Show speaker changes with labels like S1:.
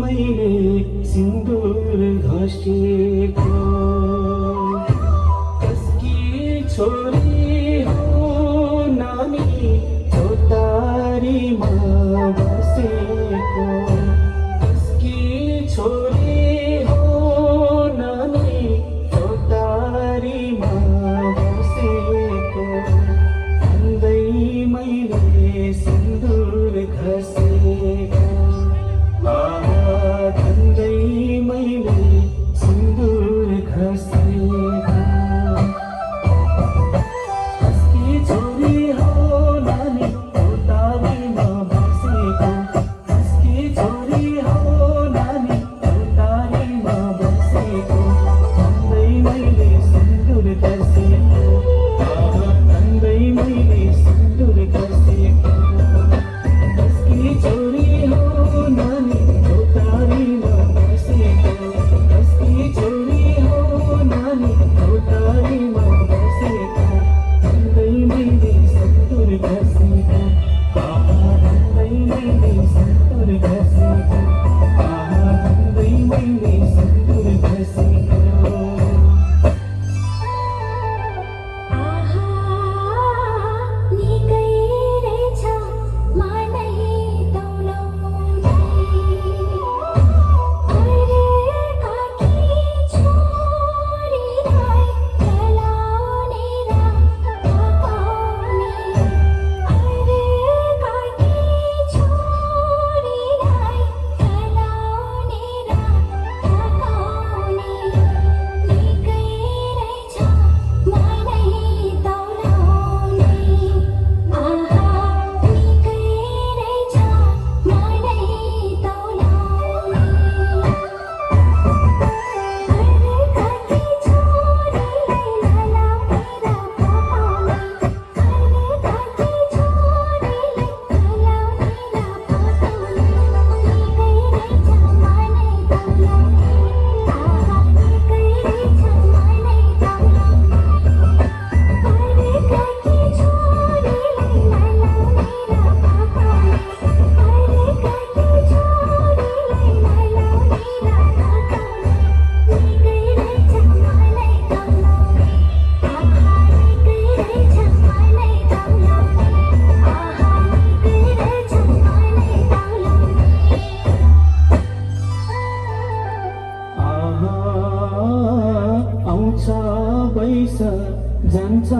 S1: मैले सिन्दुर घसेको कसकी छोरी हो नानी चौतारीमा बसेको कसकी छोरी हो नानी चौतारीमा बसेको भन्दै मैले सिन्दुर घसेको भन्दै मैले सिन्दुर घसेको कसकी छोरी हो नानी चौतारीमा बसेको कसकी छोरी हो नानी चौतारीमा बसेको भन्दै मैले सिन्दुर घसेको भन्दै मैले सिन्दुर घसेको कसकी छोरी हो नानी चौतारीमा बसेको कसकी छोरी हो नानी चौतारीमा बसेको भन्दै मैले सिन्दुर घसेको भन्दै मैले सिन्दुर घसेको भन्दै मैले सिन्दुर घसेको आउँछ बैस जान्छ